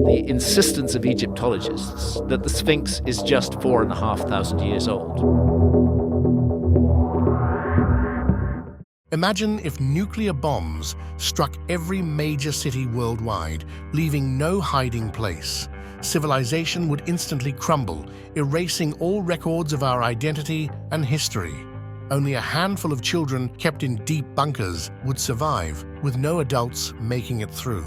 The insistence of Egyptologists that the Sphinx is just 4,500 years old. Imagine if nuclear bombs struck every major city worldwide, leaving no hiding place. Civilization would instantly crumble, erasing all records of our identity and history. Only a handful of children kept in deep bunkers would survive, with no adults making it through.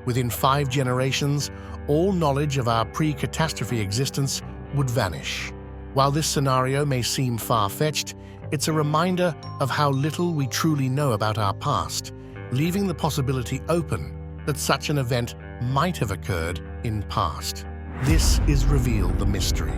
Within 5 generations, all knowledge of our pre-catastrophe existence would vanish. While this scenario may seem far-fetched, it's a reminder of how little we truly know about our past, leaving the possibility open that such an event might have occurred in past. This is Reveal the Mystery.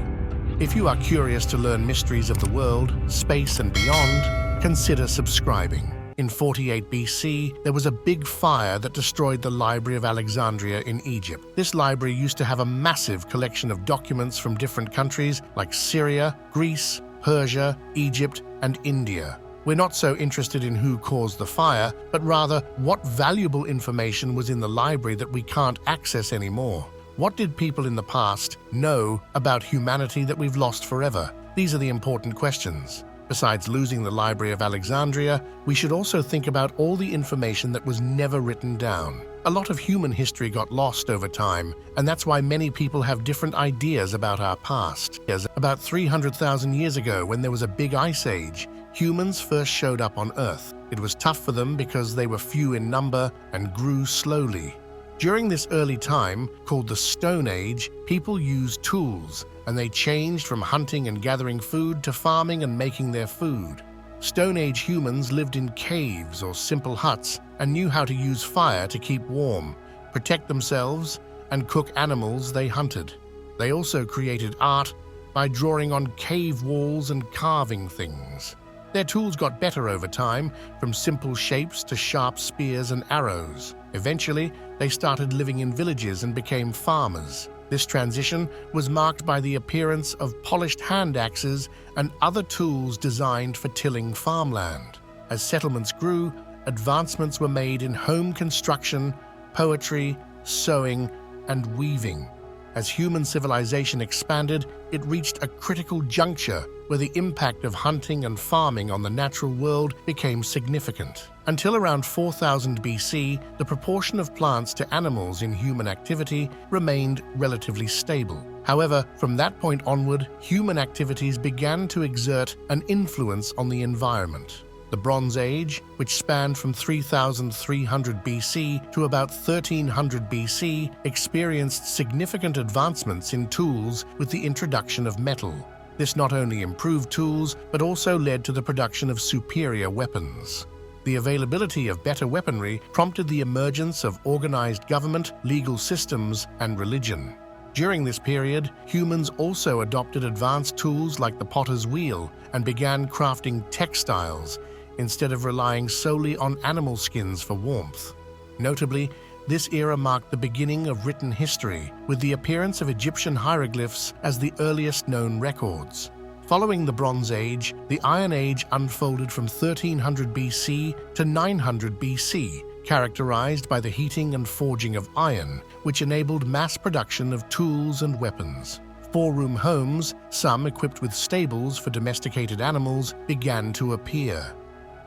If you are curious to learn mysteries of the world, space and beyond, consider subscribing. In 48 BC, there was a big fire that destroyed the Library of Alexandria in Egypt. This library used to have a massive collection of documents from different countries like Syria, Greece, Persia, Egypt, and India. We're not so interested in who caused the fire, but rather what valuable information was in the library that we can't access anymore. What did people in the past know about humanity that we've lost forever? These are the important questions. Besides losing the Library of Alexandria, we should also think about all the information that was never written down. A lot of human history got lost over time, and that's why many people have different ideas about our past. About 300,000 years ago, when there was a big ice age, humans first showed up on Earth. It was tough for them because they were few in number and grew slowly. During this early time, called the Stone Age, people used tools, and they changed from hunting and gathering food to farming and making their food. Stone Age humans lived in caves or simple huts and knew how to use fire to keep warm, protect themselves, and cook animals they hunted. They also created art by drawing on cave walls and carving things. Their tools got better over time, from simple shapes to sharp spears and arrows. Eventually, they started living in villages and became farmers. This transition was marked by the appearance of polished hand axes and other tools designed for tilling farmland. As settlements grew, advancements were made in home construction, poetry, sewing, and weaving. As human civilization expanded, it reached a critical juncture where the impact of hunting and farming on the natural world became significant. Until around 4000 BC, the proportion of plants to animals in human activity remained relatively stable. However, from that point onward, human activities began to exert an influence on the environment. The Bronze Age, which spanned from 3300 BC to about 1300 BC, experienced significant advancements in tools with the introduction of metal. This not only improved tools, but also led to the production of superior weapons. The availability of better weaponry prompted the emergence of organized government, legal systems, and religion. During this period, humans also adopted advanced tools like the potter's wheel and began crafting textiles instead of relying solely on animal skins for warmth. Notably, this era marked the beginning of written history, with the appearance of Egyptian hieroglyphs as the earliest known records. Following the Bronze Age, the Iron Age unfolded from 1300 BC to 900 BC, characterized by the heating and forging of iron, which enabled mass production of tools and weapons. Four-room homes, some equipped with stables for domesticated animals, began to appear.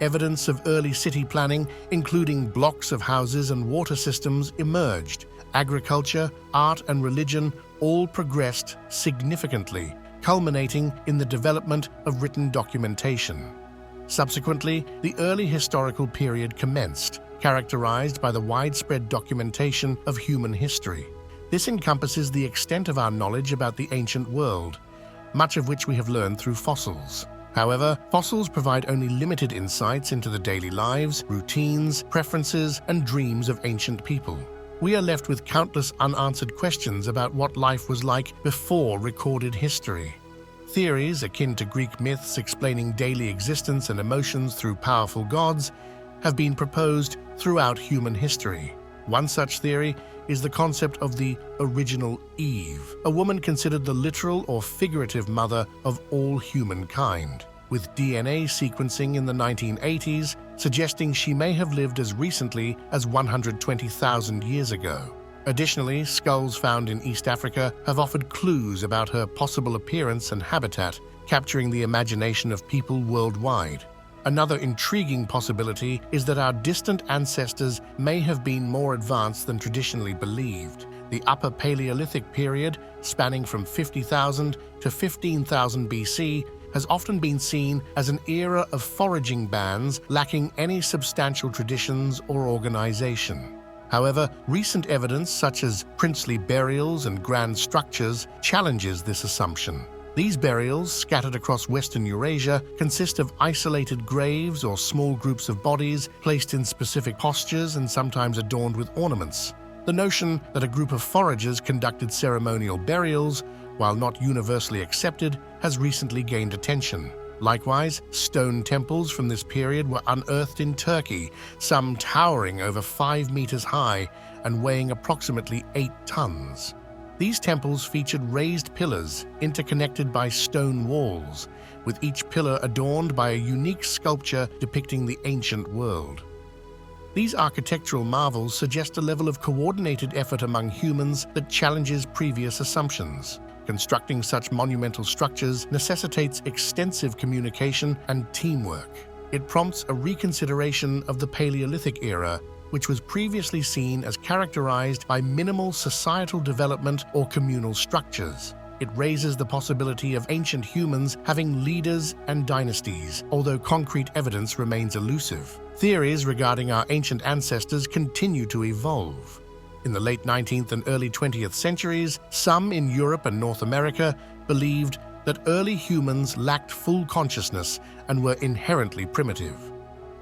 Evidence of early city planning, including blocks of houses and water systems, emerged. Agriculture, art, and religion all progressed significantly, culminating in the development of written documentation. Subsequently, the early historical period commenced, characterized by the widespread documentation of human history. This encompasses the extent of our knowledge about the ancient world, much of which we have learned through fossils. However, fossils provide only limited insights into the daily lives, routines, preferences, and dreams of ancient people. We are left with countless unanswered questions about what life was like before recorded history. Theories akin to Greek myths explaining daily existence and emotions through powerful gods have been proposed throughout human history. One such theory is the concept of the original Eve, a woman considered the literal or figurative mother of all humankind. with DNA sequencing in the 1980s suggesting she may have lived as recently as 120,000 years ago. Additionally, skulls found in East Africa have offered clues about her possible appearance and habitat, capturing the imagination of people worldwide. Another intriguing possibility is that our distant ancestors may have been more advanced than traditionally believed. The Upper Paleolithic period, spanning from 50,000 to 15,000 BC, has often been seen as an era of foraging bands lacking any substantial traditions or organization. However, recent evidence such as princely burials and grand structures challenges this assumption. These burials, scattered across Western Eurasia, consist of isolated graves or small groups of bodies placed in specific postures and sometimes adorned with ornaments. The notion that a group of foragers conducted ceremonial burials, while not universally accepted, has recently gained attention. Likewise, stone temples from this period were unearthed in Turkey, some towering over 5 meters high and weighing approximately 8 tons. These temples featured raised pillars interconnected by stone walls, with each pillar adorned by a unique sculpture depicting the ancient world. These architectural marvels suggest a level of coordinated effort among humans that challenges previous assumptions. Constructing such monumental structures necessitates extensive communication and teamwork. It prompts a reconsideration of the Paleolithic era, which was previously seen as characterized by minimal societal development or communal structures. It raises the possibility of ancient humans having leaders and dynasties, although concrete evidence remains elusive. Theories regarding our ancient ancestors continue to evolve. In the late 19th and early 20th centuries, some in Europe and North America believed that early humans lacked full consciousness and were inherently primitive.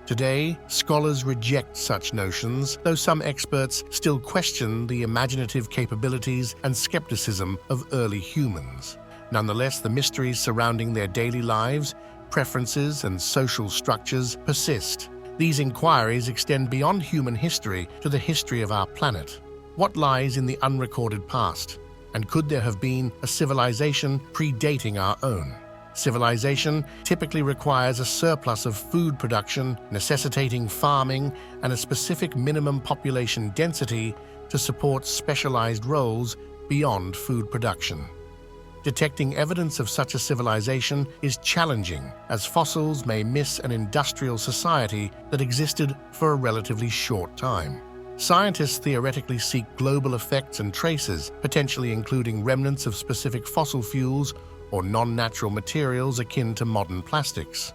Today, scholars reject such notions, though some experts still question the imaginative capabilities and skepticism of early humans. Nonetheless, the mysteries surrounding their daily lives, preferences, and social structures persist. These inquiries extend beyond human history to the history of our planet. What lies in the unrecorded past? And could there have been a civilization predating our own? Civilization typically requires a surplus of food production, necessitating farming and a specific minimum population density to support specialized roles beyond food production. Detecting evidence of such a civilization is challenging, as fossils may miss an industrial society that existed for a relatively short time. Scientists theoretically seek global effects and traces, potentially including remnants of specific fossil fuels or non-natural materials akin to modern plastics.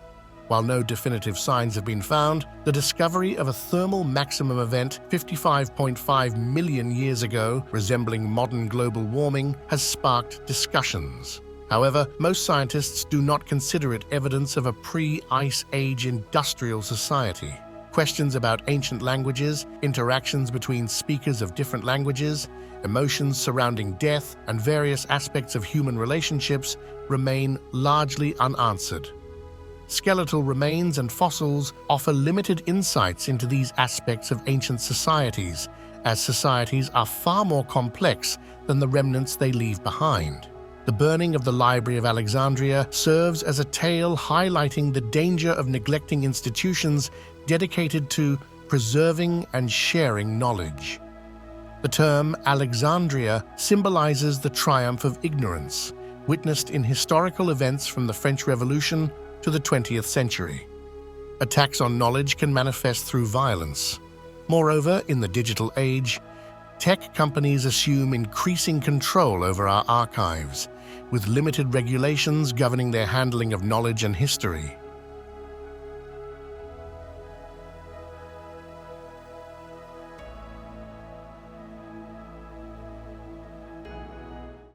While no definitive signs have been found, the discovery of a thermal maximum event 55.5 million years ago, resembling modern global warming, has sparked discussions. However, most scientists do not consider it evidence of a pre-Ice Age industrial society. Questions about ancient languages, interactions between speakers of different languages, emotions surrounding death, and various aspects of human relationships remain largely unanswered. Skeletal remains and fossils offer limited insights into these aspects of ancient societies, as societies are far more complex than the remnants they leave behind. The burning of the Library of Alexandria serves as a tale highlighting the danger of neglecting institutions dedicated to preserving and sharing knowledge. The term Alexandria symbolizes the triumph of ignorance, witnessed in historical events from the French Revolution to the 20th century. Attacks on knowledge can manifest through violence. Moreover, in the digital age, tech companies assume increasing control over our archives, with limited regulations governing their handling of knowledge and history.